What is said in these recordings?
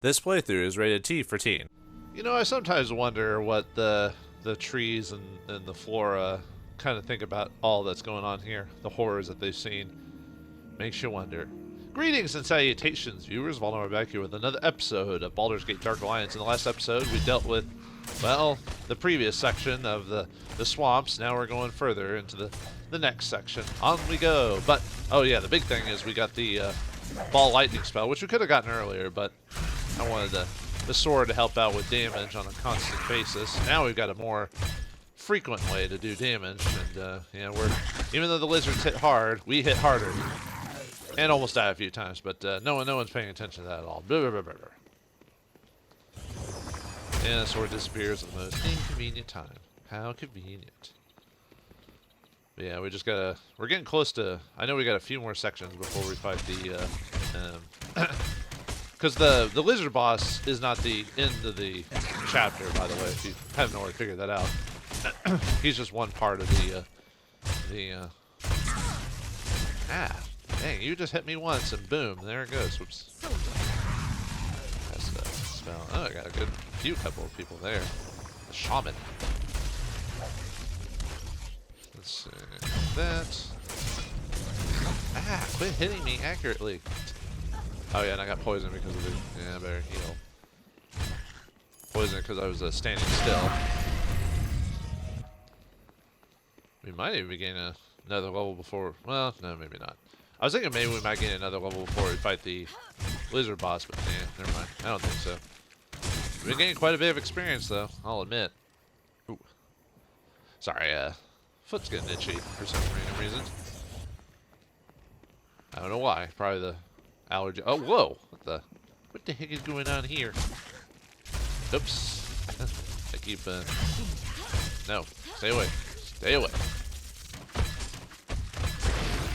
This playthrough is rated T for teen. You know, I sometimes wonder what the trees and the flora kind of think about all that's going on here, the horrors that they've seen. Makes you wonder. Greetings and salutations, viewers. Vauldemare back here with another episode of Baldur's Gate Dark Alliance. In the last episode, we dealt with, well, the previous section of the swamps. Now we're going further into the next section. On we go. But, oh yeah, the big thing is we got the ball lightning spell, which we could have gotten earlier, but I wanted the sword to help out with damage on a constant basis. Now we've got a more frequent way to do damage, and yeah, even though the lizards hit hard, we hit harder, and almost die a few times. But no one's paying attention to that at all. Blah, blah, blah, blah. And the sword disappears at the most inconvenient time. How convenient. But yeah, we're getting close to. I know we got a few more sections before we fight the. Because the lizard boss is not the end of the chapter, by the way, if you haven't already figured that out. He's just one part of dang, you just hit me once and boom, there it goes. Whoops. That's the spell. Oh, I got a good couple of people there. The shaman. Let's see. That. Quit hitting me accurately. Oh yeah, and I got poisoned because of it. Yeah, I better heal. Poisoned because I was standing still. We might even be getting another level before. Well, no, maybe not. I was thinking maybe we might get another level before we fight the lizard boss, but yeah, never mind. I don't think so. We've been getting quite a bit of experience, though. I'll admit. Ooh. Sorry, foot's getting itchy for some random reason. I don't know why. Probably the allergy. Oh, whoa! What the heck is going on here? Oops. I keep, no. Stay away. Stay away.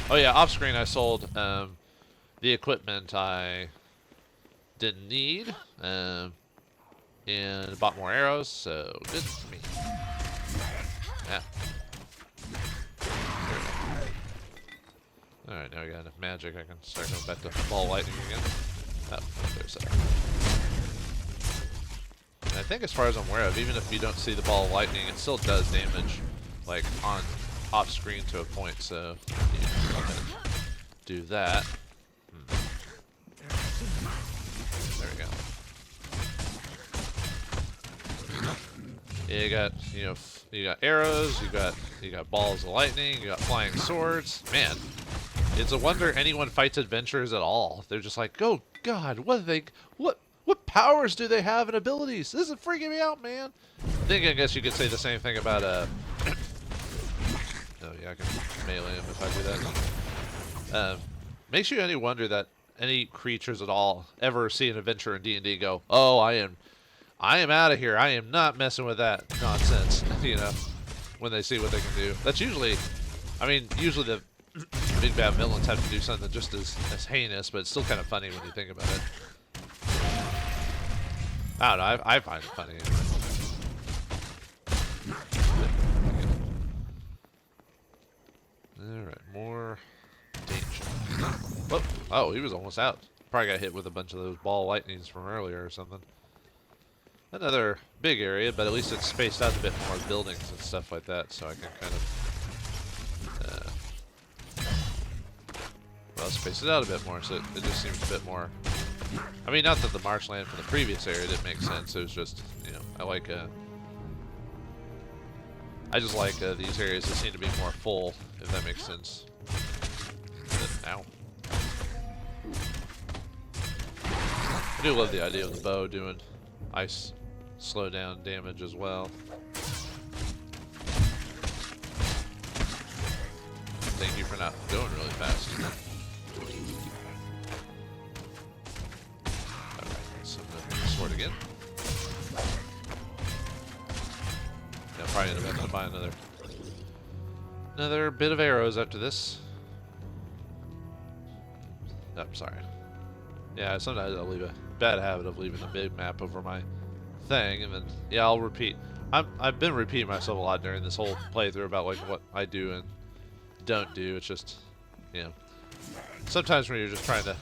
Oh yeah, off screen I sold, the equipment I didn't need, and bought more arrows, so good for me. Yeah. Alright, now we got enough magic, I can start going back to ball lightning again. Oh, there's that. And I think as far as I'm aware of, even if you don't see the ball of lightning, it still does damage, like, off screen to a point, so you can go ahead and do that. There we go. Yeah, you got arrows, you got balls of lightning, you got flying swords. Man, it's a wonder anyone fights adventurers at all. They're just like, oh God, what powers do they have and abilities? This is freaking me out, man. I guess you could say the same thing about oh yeah, I can melee him if I do that. Makes you any wonder that any creatures at all ever see an adventurer in D&D go, oh, I am out of here. I am not messing with that nonsense. You know, when they see what they can do. That's usually the big bad villains have to do something just as heinous, but it's still kind of funny when you think about it. I don't know. I find it funny. Alright, more danger. Whoop. Oh, he was almost out. Probably got hit with a bunch of those ball lightnings from earlier or something. Another big area, but at least it's spaced out a bit more with buildings and stuff like that, so I can kind of space it out a bit more, so it just seems a bit more. I mean, not that the marshland from the previous area didn't make sense. It was just, you know, I just like these areas that seem to be more full, if that makes sense. Ow. I do love the idea of the bow doing ice slow down damage as well. Thank you for not going really fast. Alright, so sword again. Yeah, probably end up having to buy another bit of arrows after this. Oh, sorry. Yeah, sometimes I'll leave a bad habit of leaving the big map over my thing, and then yeah, I'll repeat. I've been repeating myself a lot during this whole playthrough about like what I do and don't do. It's just, you know, sometimes when you're just trying to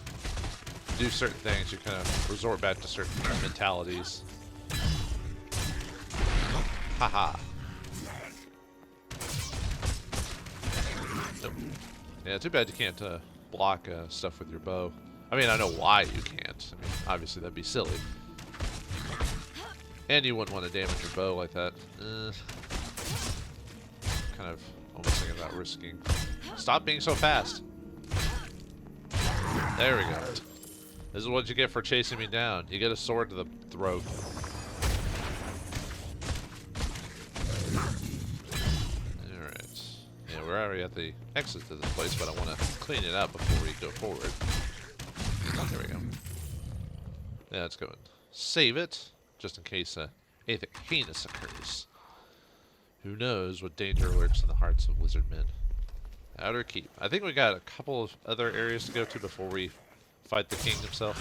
do certain things, you kind of resort back to certain mentalities. Haha. Nope. Yeah, too bad you can't block stuff with your bow. I mean, I know why you can't. I mean, obviously that'd be silly. And you wouldn't want to damage your bow like that. Kind of almost thinking about risking. Stop being so fast. There we go. This is what you get for chasing me down. You get a sword to the throat. Alright. Yeah, we're already at the exit to this place, but I want to clean it up before we go forward. There we go. Yeah, let's go and save it, just in case anything heinous occurs. Who knows what danger lurks in the hearts of lizard men. Outer Keep. I think we got a couple of other areas to go to before we fight the king himself.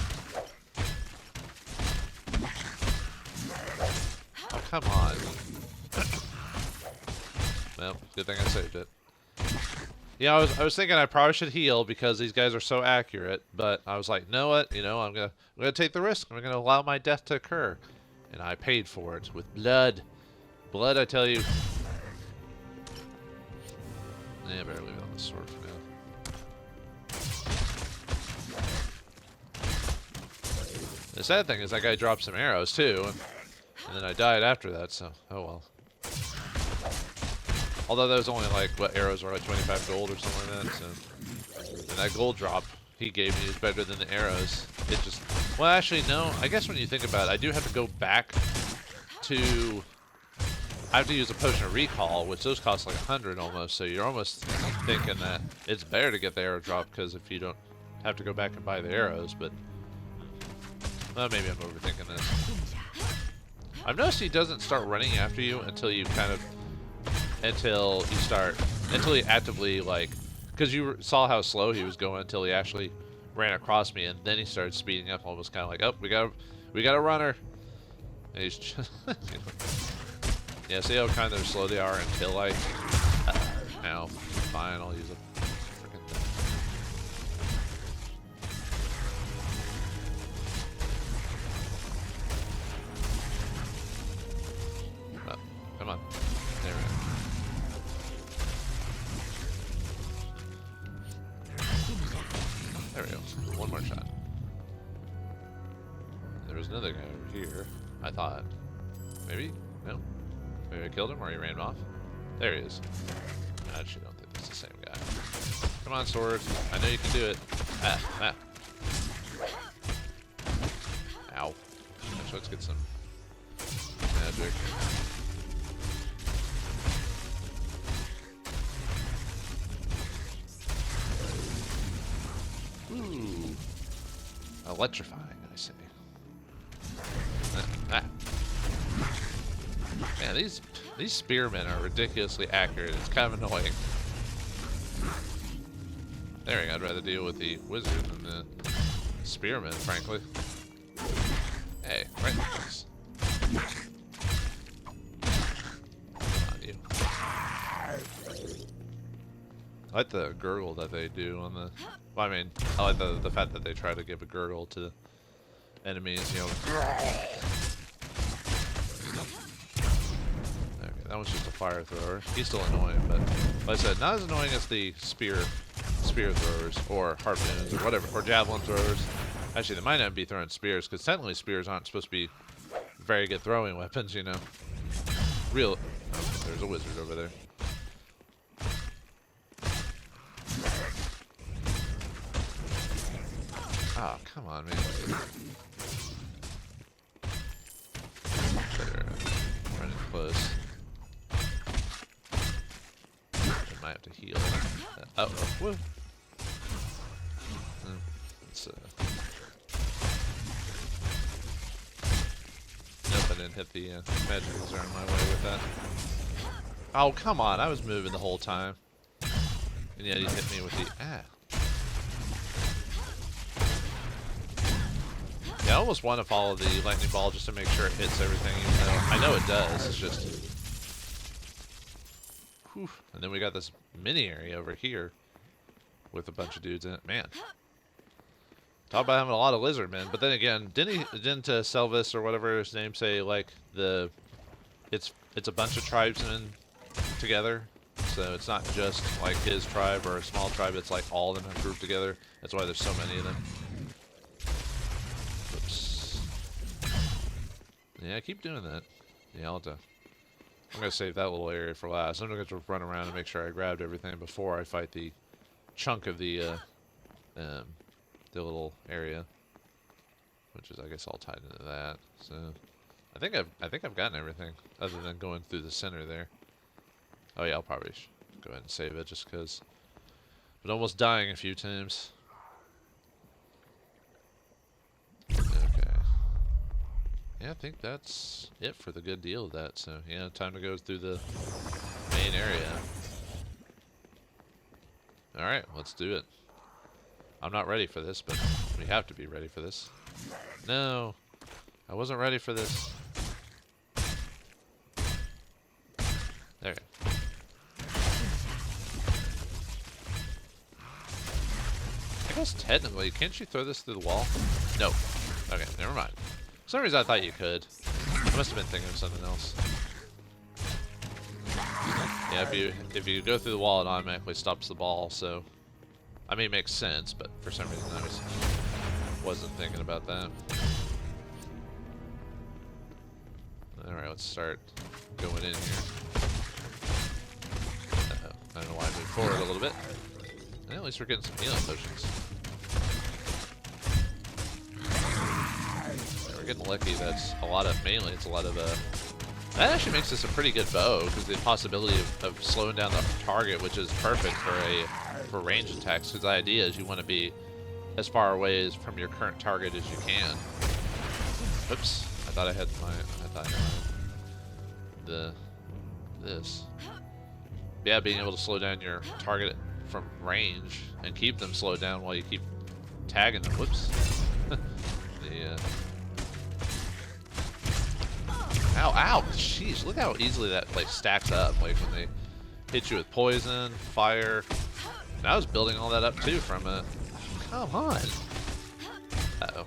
Oh, come on. Well, good thing I saved it. Yeah, I was thinking I probably should heal because these guys are so accurate, but I was like, know what? You know, I'm gonna take the risk. I'm gonna allow my death to occur, and I paid for it with blood. Blood, I tell you. Yeah, I better leave it on the sword for now. The sad thing is that guy dropped some arrows too, and then I died after that. So, oh well. Although that was only like, what, arrows were like 25 gold or something like that, so. And that gold drop he gave me is better than the arrows. It just, well actually no, I guess when you think about it, I do have to go back to, I have to use a potion of recall, which those cost like 100 almost, so you're almost thinking that it's better to get the arrow drop, because if you don't have to go back and buy the arrows, but, well maybe I'm overthinking this. I've noticed he doesn't start running after you until you kind of, until he actively, like, because you saw how slow he was going until he actually ran across me, and then he started speeding up, almost kind of like, oh, we got a runner. And he's just, you know. Yeah, see how kind of slow they are until I, now, fine, I'll use a freaking thing. Oh, come on. There we go. There we go. One more shot. There was another guy over here, I thought. Maybe? No? Maybe I killed him or he ran off? There he is. I actually don't think it's the same guy. Come on, sword. I know you can do it. Ah. Ow. Actually, let's get some magic. Ooh. Electrifying, I say. Man, these spearmen are ridiculously accurate. It's kind of annoying. There we go. I'd rather deal with the wizard than the spearmen, frankly. Hey, right in the face. Come on, you. I like the gurgle that they do on the... Well, I mean, I like the fact that they try to give a gurgle to enemies, you know. Okay, that one's just a fire thrower. He's still annoying, but like I said, not as annoying as the spear throwers, or harpoons, or whatever, or javelin throwers. Actually, they might not be throwing spears, because technically spears aren't supposed to be very good throwing weapons, you know. Real... Oh, there's a wizard over there. Oh, come on, man. They're running close. I might have to heal. Whoa. Let's, nope, I didn't hit the magic user on my way with that. Oh, come on. I was moving the whole time. And yet he hit me with the... Yeah, I almost want to follow the lightning ball just to make sure it hits everything, even though I know it does. It's just... Whew. And then we got this mini area over here with a bunch of dudes in it. Man. Talk about having a lot of lizardmen, but then again, didn't Selvis or whatever his name say like it's a bunch of tribesmen together, so it's not just like his tribe or a small tribe. It's like all of them have grouped together. That's why there's so many of them. Oops. Yeah, I keep doing that. Yeah, I'm gonna save that little area for last. I'm gonna run around and make sure I grabbed everything before I fight the chunk of the little area, which is I guess all tied into that. So I think I've gotten everything other than going through the center there. Oh yeah, I'll probably go ahead and save it just because I've been almost dying a few times. Okay. Yeah, I think that's it for the good deal of that. So yeah, time to go through the main area. Alright, let's do it. I'm not ready for this, but we have to be ready for this. No, I wasn't ready for this. There. I guess technically, can't you throw this through the wall? No. Okay, never mind. For some reason I thought you could. I must have been thinking of something else. Yeah, if you go through the wall, it automatically stops the ball, so I mean, it makes sense, but for some reason I wasn't thinking about that. Alright, let's start going in here. I don't know why I moved forward a little bit. Yeah, at least we're getting some healing potions. Yeah, we're getting lucky. That's a lot of, mainly it's a lot of, that actually makes this a pretty good bow, because the possibility of slowing down the target, which is perfect for range attacks, because the idea is you want to be as far away as from your current target as you can. Oops, I thought I had this. Yeah, being able to slow down your target from range and keep them slowed down while you keep tagging them. Whoops. Ow, ow! Jeez, look how easily that like stacks up. Like when they hit you with poison, fire. And I was building all that up too from a. Come on. Uh-oh.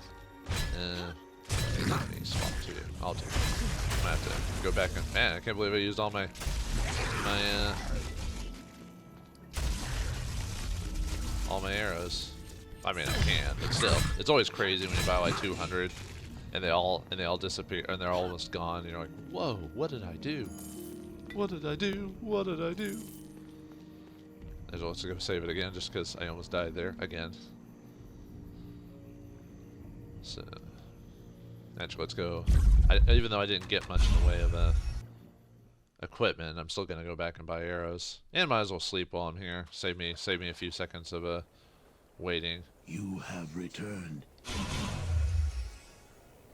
Swap too. I'll do it. I'm gonna have to go back and man, I can't believe I used all my arrows. I mean, I can, but still, it's always crazy when you buy like 200 and they all disappear and they're almost gone. You're like, whoa, what did I do? What did I do? What did I do? I just want to go save it again just because I almost died there again. So, actually, let's go. Even though I didn't get much in the way of equipment, I'm still gonna go back and buy arrows, and might as well sleep while I'm here. Save me a few seconds of waiting. You have returned.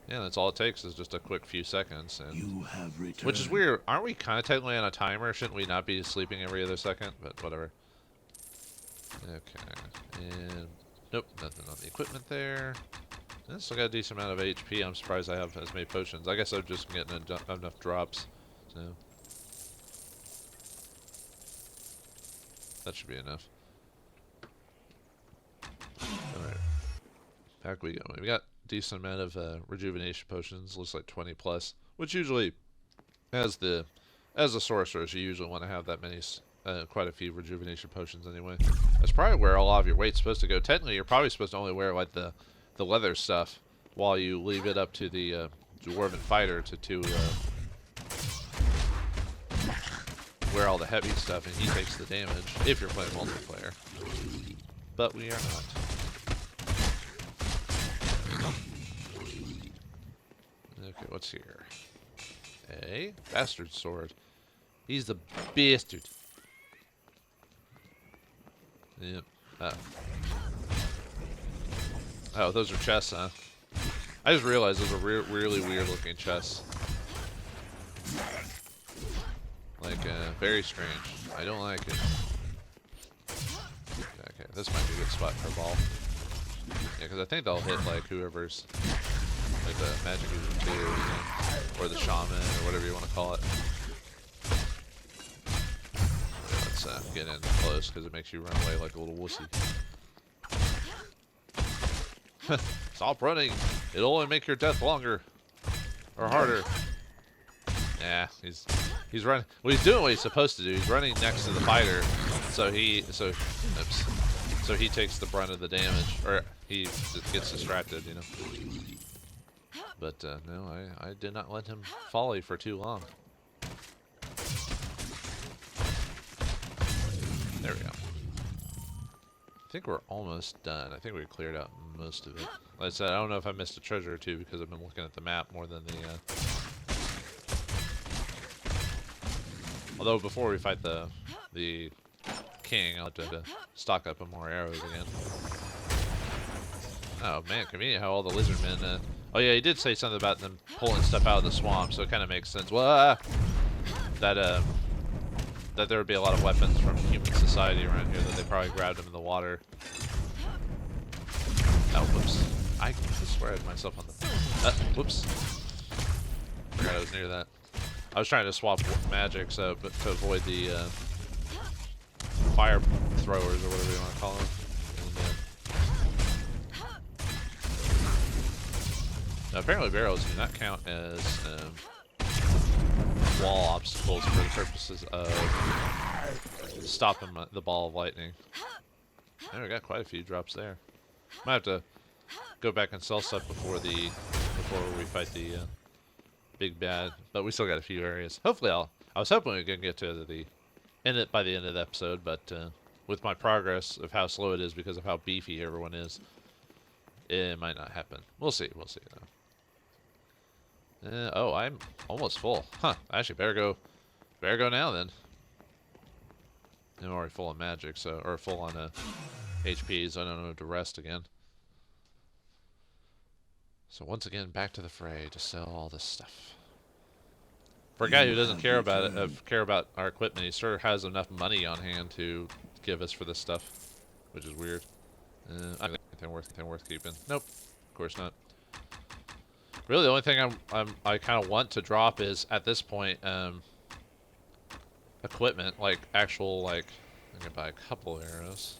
Yeah, that's all it takes is just a quick few seconds. And you have returned. Which is weird. Aren't we kind of technically on a timer? Shouldn't we not be sleeping every other second? But whatever. Okay. And nope, nothing on the equipment there. I still got a decent amount of HP. I'm surprised I have as many potions. I guess I'm just getting enough drops. So that should be enough. Alright. Back we go. We got a decent amount of rejuvenation potions. Looks like 20 plus. Which usually, as a sorcerer, you usually want to have that many, quite a few rejuvenation potions anyway. That's probably where a lot of your weight's supposed to go. Technically, you're probably supposed to only wear like the leather stuff while you leave it up to the dwarven fighter to wear all the heavy stuff, and he takes the damage if you're playing multiplayer. But we are not. Okay, what's here? A bastard sword. He's the bastard. Yep. Oh, those are chests, huh? I just realized those are really weird looking chests. Like, very strange. I don't like it. Okay, this might be a good spot for a ball. Yeah, because I think they'll hit, like, whoever's, like, the magic user too, you know? Or the shaman, or whatever you want to call it. Let's get in close, because it makes you run away like a little wussy. Stop running. It'll only make your death longer. Or harder. Yeah, he's running. Well, he's doing what he's supposed to do. He's running next to the fighter, so he takes the brunt of the damage, or he gets distracted, you know. But no, I did not let him volley for too long. There we go. I think we're almost done. I think we cleared out most of it. Like I said, I don't know if I missed a treasure or two because I've been looking at the map more than the. Although before we fight the king, I'll have to stock up on more arrows again. Oh man, convenient how all the lizardmen. Oh yeah, he did say something about them pulling stuff out of the swamp, so it kind of makes sense. Well, that there would be a lot of weapons from human society around here that they probably grabbed them in the water. Oh, whoops! I swear I had myself on the. Whoops! Forgot I was near that. I was trying to swap magic but to avoid the fire throwers or whatever you want to call them. Now, apparently barrels do not count as wall obstacles for the purposes of stopping the ball of lightning. And we got quite a few drops there. Might have to go back and sell stuff before we fight the big bad, but we still got a few areas. Hopefully I was hoping we could get to the end by the end of the episode, but with my progress of how slow it is because of how beefy everyone is, it might not happen. We'll see though. Oh, I'm almost full. Huh, I actually better go now then. I'm already full on magic, or full on HP, so I don't know to rest again. So once again, back to the fray to sell all this stuff. For a guy who doesn't care about our equipment, he sure has enough money on hand to give us for this stuff, which is weird. I don't think anything worth keeping. Nope, of course not. Really, the only thing I kind of want to drop is at this point equipment, like actual I can buy a couple arrows,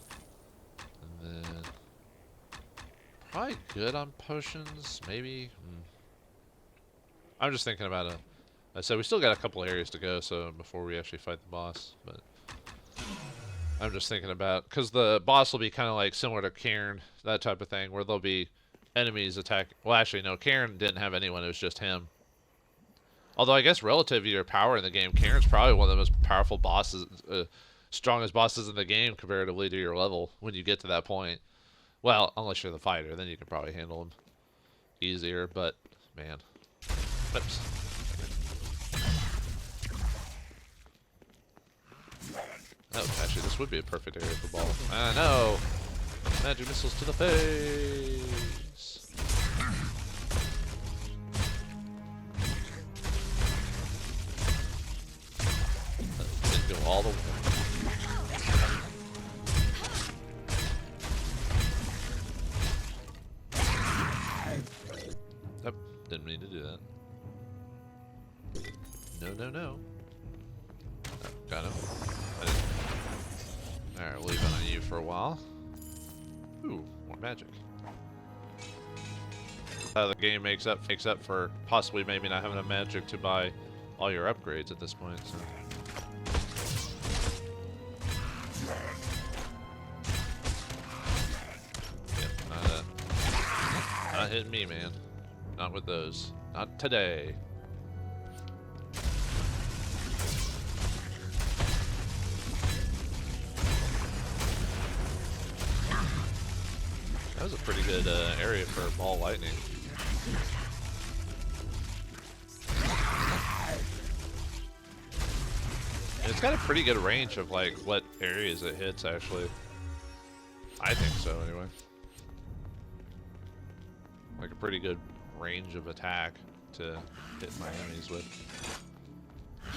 and then. Probably good on potions, maybe. I'm just thinking about I said we still got a couple areas to go, so before we actually fight the boss. But I'm just thinking about because the boss will be kind of like similar to Cairn, that type of thing, where there'll be enemies attacking. Well, actually, no, Cairn didn't have anyone; it was just him. Although I guess relative to your power in the game, Cairn's probably one of the most powerful bosses, strongest bosses in the game comparatively to your level when you get to that point. Well, unless you're the fighter, then you can probably handle him easier, but, man. Oops. Oh, actually, this would be a perfect area for ball. I know! Magic missiles to the face! Didn't go all the way. Didn't mean to do that. No. Oh, got him. Alright, we'll leave it on you for a while. Ooh, more magic. The game makes up for possibly maybe not having enough magic to buy all your upgrades at this point, so. Yep, not hitting me, man. Not with those. Not today. That was a pretty good area for ball lightning. It's got a pretty good range of like what areas it hits actually. I think so anyway. Like a pretty good range of attack to hit my enemies with.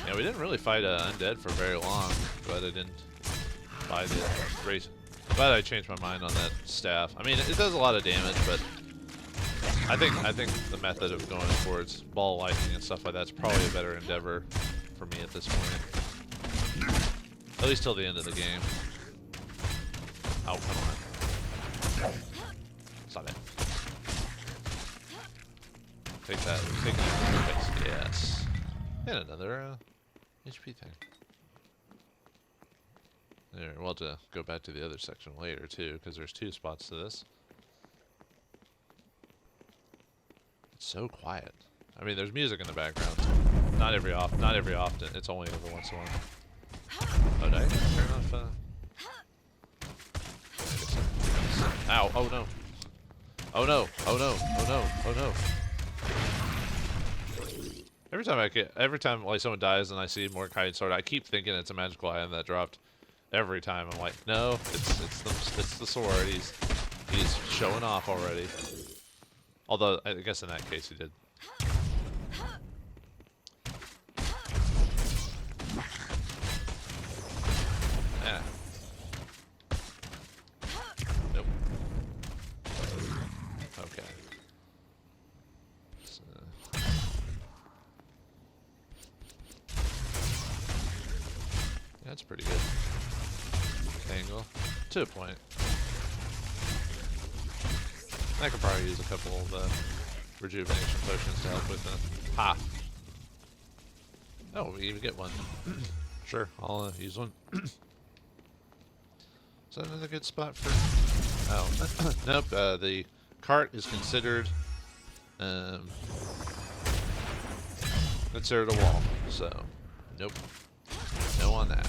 Yeah, we didn't really fight undead for very long, but I didn't buy the race. But I changed my mind on that staff. I mean, it does a lot of damage, but I think the method of going towards ball lightning and stuff like that's probably a better endeavor for me at this point. At least till the end of the game. Oh, come on. Stop it. Take that. Take that. Yes. And another HP thing. There, we'll have to go back to the other section later too, because there's 2 spots to this. It's so quiet. I mean, there's music in the background. Not every often. It's only every once in a while. Oh, did I turn off? Ow! Oh no! Oh no! Oh no! Oh no! Oh no! Every time like someone dies and I see Mordecai's sword, I keep thinking it's a magical item that dropped. Every time I'm like, no, it's the sword. He's showing off already. Although I guess in that case he did. Yeah. Nope. Okay. So. Yeah, that's pretty good. Angle. To a point. I could probably use a couple of rejuvenation potions to help with it. Ha! Oh, we even get one. Sure, I'll use one. Is that another good spot for... Oh, nope, the cart is considered a wall, so nope. No on that.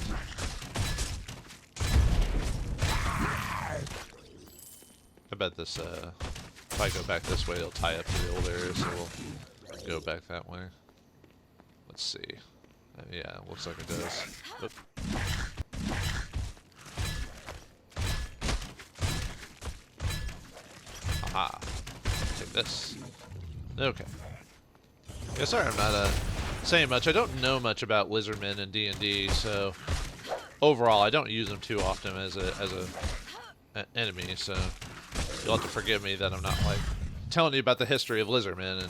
I bet this, if I go back this way, it'll tie up to the old area, so we'll go back that way. Let's see. Yeah, looks like it does. Oop. Aha. Take this. Okay. Yeah, sorry I'm not saying much. I don't know much about lizardmen in D&D, so overall I don't use them too often as a enemy, so you'll have to forgive me that I'm not like telling you about the history of lizardmen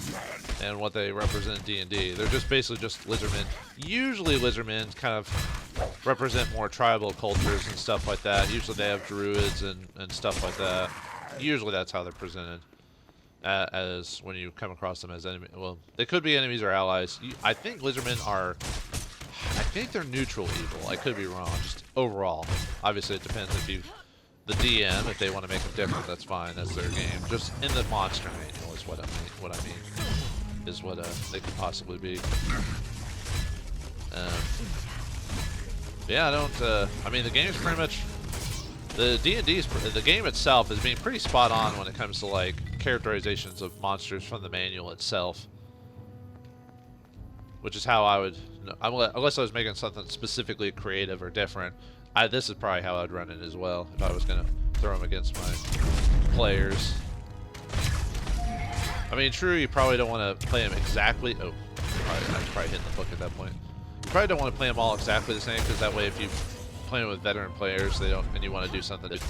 and what they represent in D&D. They're just basically just lizardmen. Usually lizardmen kind of represent more tribal cultures and stuff like that. Usually they have druids and stuff like that. Usually that's how they're presented as when you come across them as enemies. Well, they could be enemies or allies. I think lizardmen are... I think they're neutral evil. I could be wrong. Just overall. Obviously it depends if you... The DM, if they want to make them different, that's fine. That's their game. Just in the monster manual is what I mean. Is what they could possibly be. Yeah, I don't. I mean, the game's pretty much. The the game itself is being pretty spot on when it comes to like characterizations of monsters from the manual itself. Which is how I would, unless I was making something specifically creative or different. This is probably how I'd run it as well if I was gonna throw them against my players. I mean, true, you probably don't want to play them exactly. Oh, I was probably hitting the book at that point. You probably don't want to play them all exactly the same, because that way, if you play them with veteran players, they don't, and you want to do something that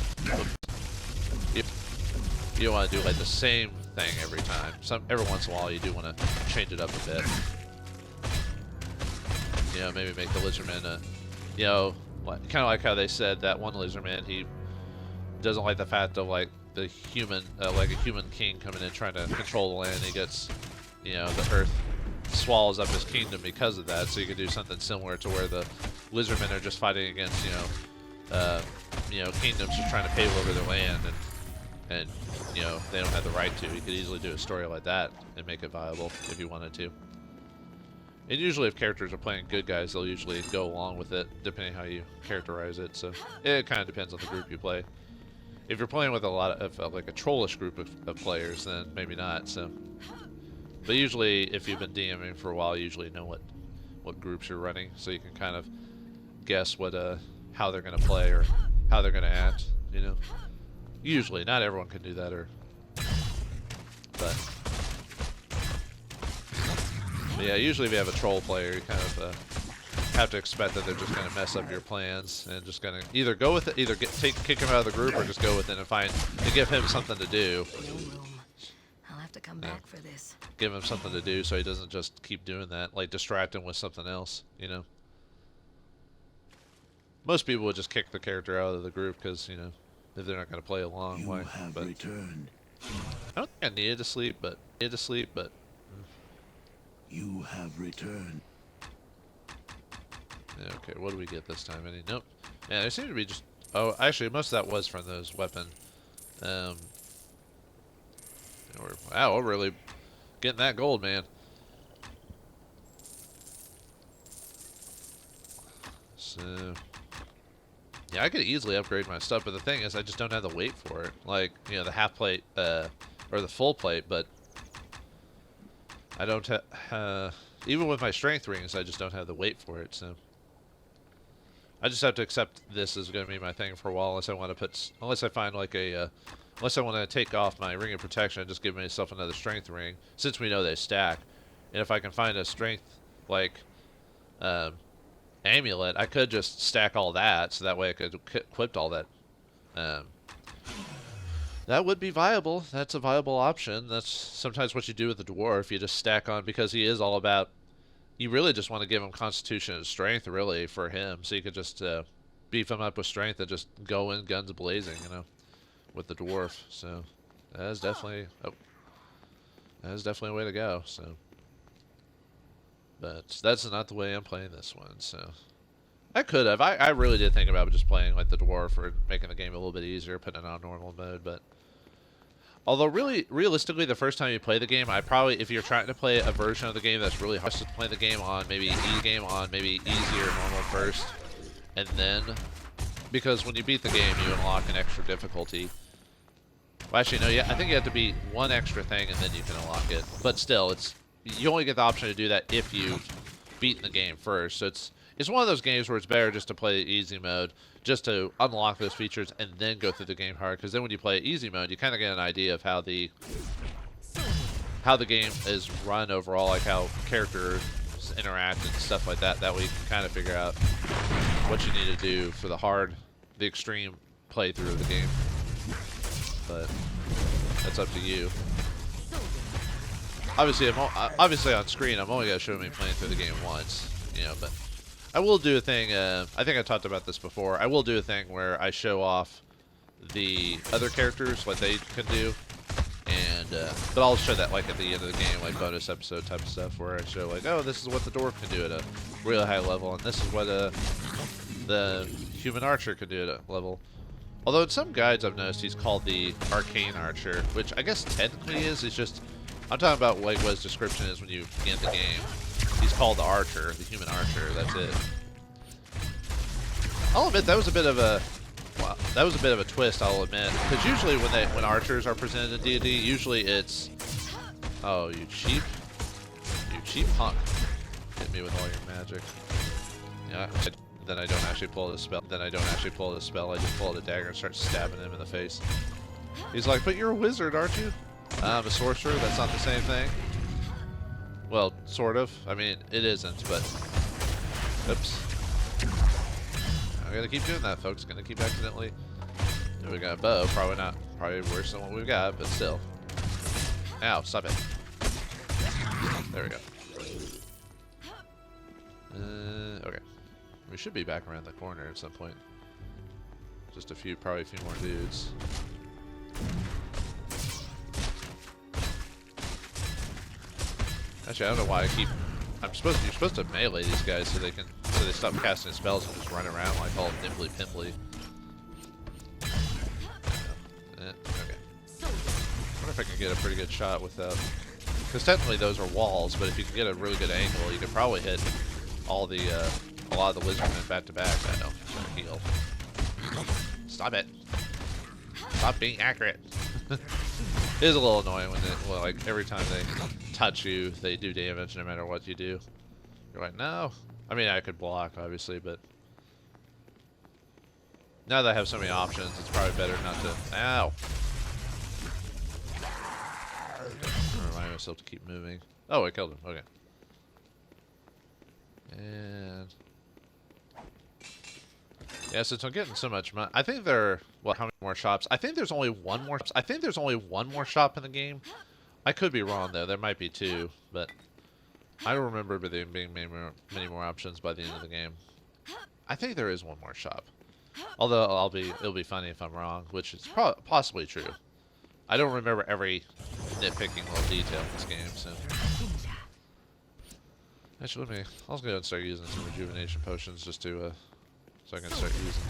you don't want to do like the same thing every time. Every once in a while, you do want to change it up a bit. You know, maybe make the lizardman, you know. Kind of like how they said that one lizardman, he doesn't like the fact of like the human, like a human king coming in trying to control the land. He gets, you know, the earth swallows up his kingdom because of that. So you could do something similar to where the lizardmen are just fighting against, you know, kingdoms just trying to pave over their land, and you know they don't have the right to. You could easily do a story like that and make it viable if you wanted to. And usually if characters are playing good guys, they'll usually go along with it, depending how you characterize it. So it kind of depends on the group you play. If you're playing with a lot of like a trollish group of players, then maybe not. So, but usually if you've been DMing for a while, you usually know what groups you're running, so you can kind of guess what how they're gonna play or how they're gonna act. You know, usually not everyone can do that, but yeah, usually if you have a troll player, you kind of have to expect that they're just going to mess up your plans and just going to either go with it, either kick him out of the group, or just go with it and give him something to do. No room. I'll have to come back for this. Give him something to do so he doesn't just keep doing that. Like distract him with something else, you know. Most people would just kick the character out of the group because, you know, if they're not going to play along. You Why? have But returned. I don't think I needed to sleep, but You have returned. Yeah, okay, what do we get this time? Any? Nope. Yeah, there seem to be just... Oh, actually, most of that was from those weapon. Wow, we're really getting that gold, man. So... Yeah, I could easily upgrade my stuff, but the thing is, I just don't have the weight for it. Like, you know, the half plate, or the full plate, but... I don't have... even with my strength rings, I just don't have the weight for it, so... I just have to accept this is going to be my thing for a while, unless I want to put... Unless I find, like, a... unless I want to take off my ring of protection and just give myself another strength ring, since we know they stack. And if I can find a strength, like... amulet, I could just stack all that, so that way I could equip all that. That would be viable. That's a viable option. That's sometimes what you do with the dwarf. You just stack on, because he is all about... You really just want to give him constitution and strength, really, for him. So you could just beef him up with strength and just go in guns blazing, you know, with the dwarf. So that is definitely... Oh. That is definitely a way to go, so... But that's not the way I'm playing this one, so... I could have. I really did think about just playing like the dwarf or making the game a little bit easier, putting it on normal mode, but... Although, really, realistically, the first time you play the game, I probably, if you're trying to play a version of the game that's really hard to play the game on, maybe maybe easier normal first, and then... Because when you beat the game, you unlock an extra difficulty. Well, actually, no, yeah, I think you have to beat one extra thing, and then you can unlock it. But still, it's... You only get the option to do that if you've beaten the game first. So it's one of those games where it's better just to play easy mode, just to unlock those features and then go through the game hard. Because then when you play easy mode, you kind of get an idea of how the game is run overall, like how characters interact and stuff like that. That way you can kind of figure out what you need to do for the extreme playthrough of the game. But that's up to you. Obviously on screen, I'm only going to show me playing through the game once, you know, but I will do a thing, I think I talked about this before, I will do a thing where I show off the other characters, what they can do, and, but I'll show that, like, at the end of the game, like, bonus episode type of stuff, where I show, like, oh, this is what the dwarf can do at a really high level, and this is what, the human archer can do at a level. Although in some guides I've noticed he's called the arcane archer, which I guess technically is just... I'm talking about like what his description is when you begin the game. He's called the archer, the human archer. That's it. I'll admit that was a bit of a twist. I'll admit, because usually when archers are presented in D&D, usually it's, oh, you cheap punk, hit me with all your magic. Yeah. Then I don't actually pull the spell. I just pull the dagger and start stabbing him in the face. He's like, but you're a wizard, aren't you? I'm a sorcerer. That's not the same thing. Well, sort of. I mean, it isn't, but... Oops. I'm gonna keep doing that, folks. Gonna keep accidentally... We got a bow. Probably worse than what we've got, but still. Ow, stop it. There we go. Okay. We should be back around the corner at some point. Just probably a few more dudes. Actually, I don't know why I keep... You're supposed to melee these guys so they stop casting spells and just run around like all nimbly pimply. Okay. I wonder if I can get a pretty good shot without... Because technically those are walls, but if you can get a really good angle, you could probably hit all the, a lot of the wizardmen back to back. I know. I'm trying to heal. Stop it. Stop being accurate. It is a little annoying when like every time they touch you, they do damage no matter what you do. You're like, no. I mean, I could block, obviously, but now that I have so many options, it's probably better not to. Ow. Remind myself to keep moving. Oh, I killed him. Okay. And yeah, since I'm getting so much money, I think there. Well, how many more shops? I think there's only one more. I think there's only one more shop in the game. I could be wrong though. There might be two, but I don't remember there being many more options by the end of the game. I think there is one more shop. Although it'll be funny if I'm wrong, which is possibly true. I don't remember every nitpicking little detail in this game, so. Actually, I'll go and start using some rejuvenation potions just to, so I can start using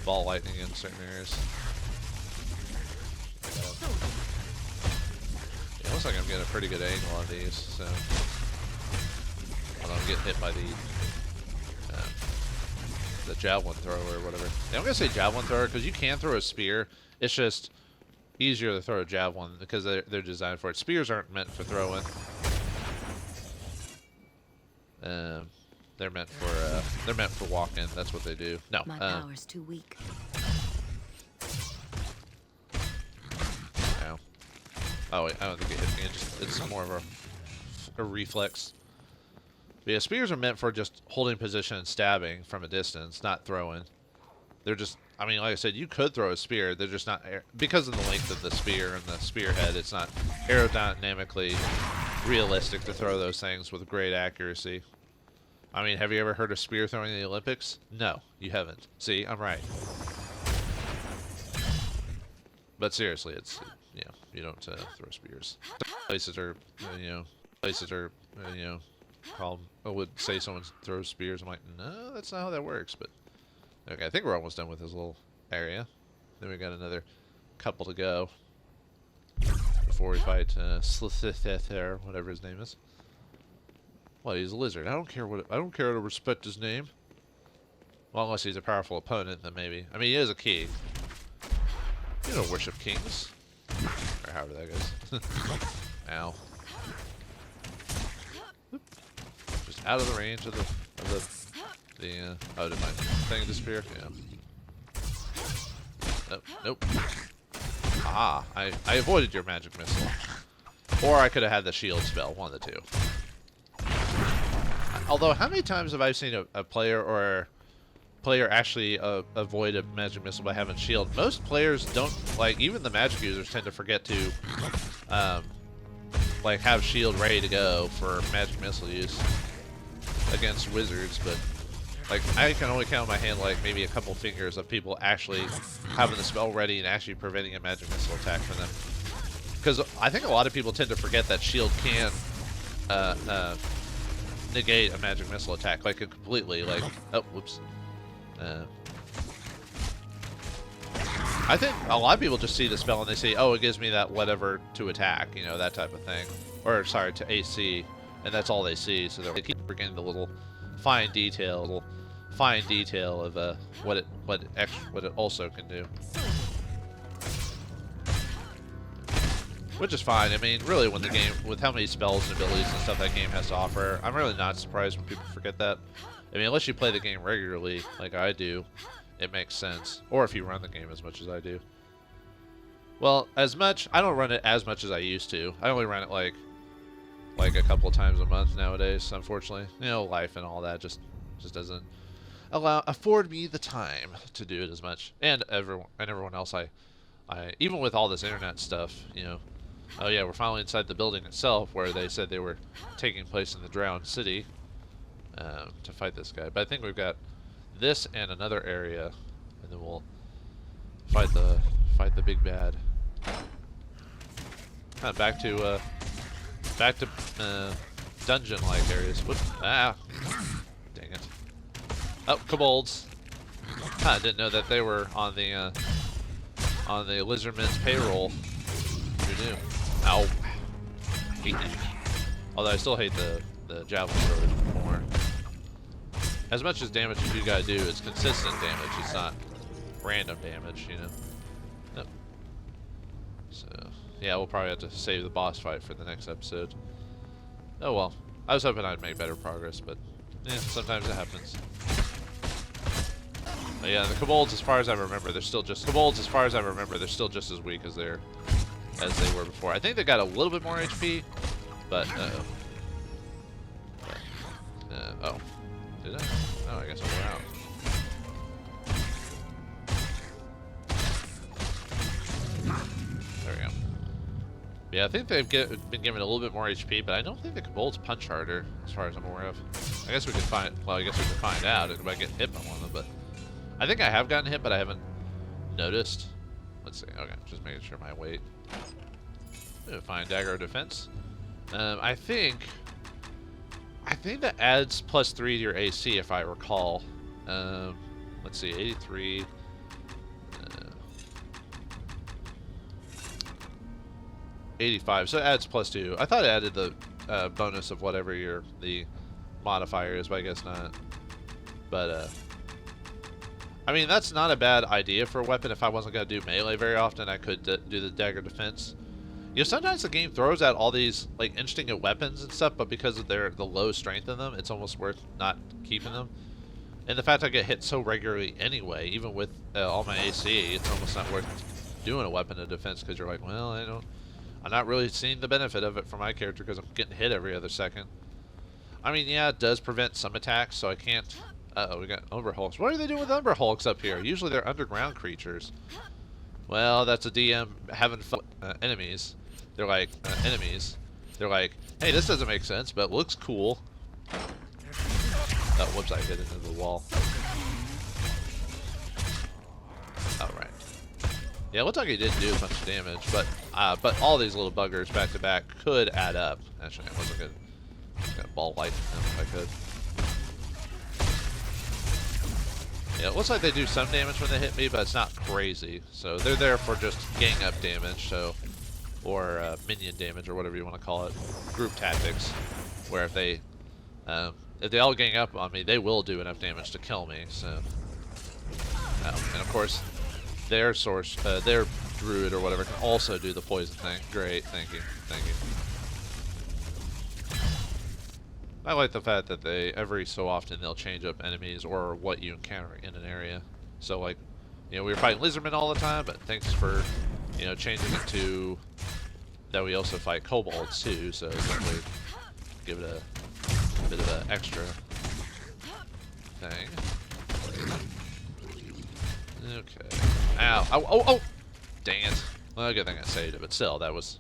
ball lightning in certain areas. Yeah, it looks like I'm getting a pretty good angle on these, so I don't get hit by the javelin thrower or whatever. Yeah, I'm gonna say javelin thrower because you can throw a spear. It's just easier to throw a javelin because they're designed for it. Spears aren't meant for throwing. They're meant for walking. That's what they do. No. My power's too weak. No. Oh wait, I don't think it hit me. It's more of a reflex. But yeah, spears are meant for just holding position and stabbing from a distance, not throwing. They're just, I mean, like I said, you could throw a spear. They're just not, because of the length of the spear and the spearhead, it's not aerodynamically realistic to throw those things with great accuracy. I mean, have you ever heard of spear throwing in the Olympics? No, you haven't. See, I'm right. But seriously, it's, you know, you don't throw spears. Places are, I would say someone throws spears. I'm like, no, that's not how that works. But okay, I think we're almost done with this little area. Then we got another couple to go before we fight Slithither, whatever his name is. Well, he's a lizard. I don't care to respect his name. Well, unless he's a powerful opponent, then maybe. I mean, he is a king. You don't worship kings, or however that goes. Ow. Just out of the range of the oh, did my thing disappear? Yeah. Oh, nope. Ah, I avoided your magic missile. Or I could have had the shield spell, one of the two. Although, how many times have I seen a player actually avoid a magic missile by having shield? Most players don't, like, even the magic users tend to forget to, like, have shield ready to go for magic missile use against wizards, but, like, I can only count on my hand, like, maybe a couple fingers of people actually having the spell ready and actually preventing a magic missile attack from them. Because I think a lot of people tend to forget that shield can, negate a magic missile attack, like, completely, like, oh, whoops. I think a lot of people just see the spell and they say, oh, it gives me that whatever to attack, you know, that type of thing. Or, sorry, to AC, and that's all they see, so they keep forgetting the little fine detail of what it also can do. Which is fine. I mean, really, when the game, with how many spells and abilities and stuff that game has to offer, I'm really not surprised when people forget that. I mean, unless you play the game regularly, like I do, it makes sense. Or if you run the game as much as I do. Well, I don't run it as much as I used to. I only run it like a couple of times a month nowadays, unfortunately. You know, life and all that just doesn't afford me the time to do it as much. And everyone else, I even with all this internet stuff, you know. Oh yeah, we're finally inside the building itself where they said they were taking place in the drowned city to fight this guy. But I think we've got this and another area, and then we'll fight the big bad. Back to dungeon-like areas. Whoop. Ah, dang it. Oh, kobolds. I didn't know that they were on the lizardmen's payroll. Who knew? Ow. I hate them. Although I still hate the javelin thrower more. As much as damage as you gotta do, it's consistent damage. It's not random damage, you know. Yep. So yeah, we'll probably have to save the boss fight for the next episode. Oh well. I was hoping I'd make better progress, but yeah, sometimes it happens. But yeah, the kobolds, as far as I remember, they're still just as weak as they were before. I think they got a little bit more HP, but oh, did I? Oh, I guess I went out. There we go. Yeah, I think they've been given a little bit more HP, but I don't think the kobolds punch harder, as far as I'm aware of. I guess we could find out if I get hit by one of them, but I think I have gotten hit, but I haven't noticed. Let's see. Okay, just making sure my weight. Fine, dagger of defense. I think think that adds +3 to your AC, if I recall. Let's see, 83. 85, so it adds +2. I thought it added the bonus of whatever the modifier is, but I guess not. But, I mean, that's not a bad idea for a weapon. If I wasn't going to do melee very often, I could do the dagger defense. You know, sometimes the game throws out all these, like, interesting weapons and stuff, but because of the low strength in them, it's almost worth not keeping them. And the fact I get hit so regularly anyway, even with all my AC, it's almost not worth doing a weapon of defense, because you're like, well, I'm not really seeing the benefit of it for my character because I'm getting hit every other second. I mean, yeah, it does prevent some attacks, so I can't... Uh-oh, we got Umber Hulks. What are they doing with Umber Hulks up here? Usually they're underground creatures. Well, that's a DM having fun enemies. They're like, enemies. They're like, hey, this doesn't make sense, but looks cool. Oh, whoops, I hit into the wall. Alright. Yeah, it looked like he didn't do as much damage, but all these little buggers back to back could add up. Actually, I wasn't gonna ball light them if I could. Yeah, it looks like they do some damage when they hit me, but it's not crazy. So they're there for just gang up damage, or minion damage, or whatever you want to call it. Group tactics, where if they all gang up on me, they will do enough damage to kill me. So, and of course, their druid or whatever can also do the poison thing. Great, thank you, thank you. I like the fact that every so often they'll change up enemies or what you encounter in an area. So like, we were fighting lizardmen all the time, but thanks for, changing it to that we also fight kobolds too. So definitely give it a bit of an extra thing. Okay. Ow. Oh! Dang it. Well, good thing I saved it, but still, that was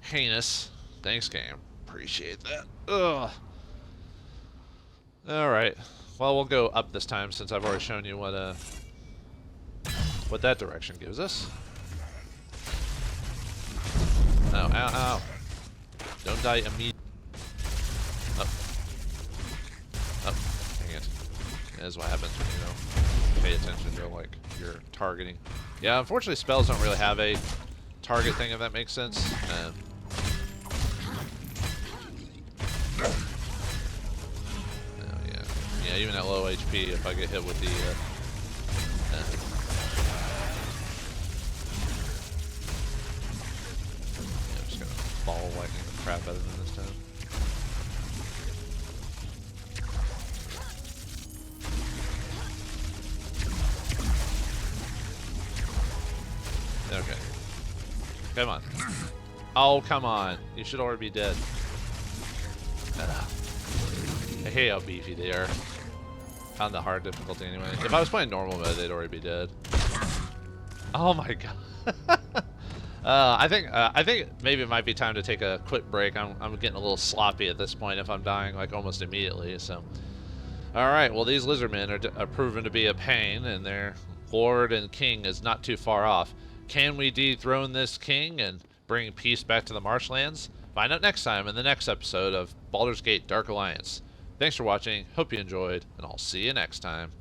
heinous. Thanks, game. Appreciate that. Ugh. Alright. Well, we'll go up this time since I've already shown you what that direction gives us. Ow, ow, ow. Don't die immediately. Oh. Oh, dang it. That is what happens when you don't pay attention to, like, your targeting. Yeah, unfortunately spells don't really have a target thing, if that makes sense. Yeah, even at low HP, if I get hit with the... yeah, I'm just gonna ball lightning the crap out of them this time. Okay. Come on. Oh, come on. You should already be dead. I hate how beefy they are. On the hard difficulty anyway. If I was playing normal mode, they'd already be dead. Oh my god. I think maybe it might be time to take a quick break. I'm getting a little sloppy at this point if I'm dying like almost immediately. So, all right. Well, these lizardmen are proven to be a pain, and their lord and king is not too far off. Can we dethrone this king and bring peace back to the marshlands? Find out next time in the next episode of Baldur's Gate Dark Alliance. Thanks for watching, hope you enjoyed, and I'll see you next time.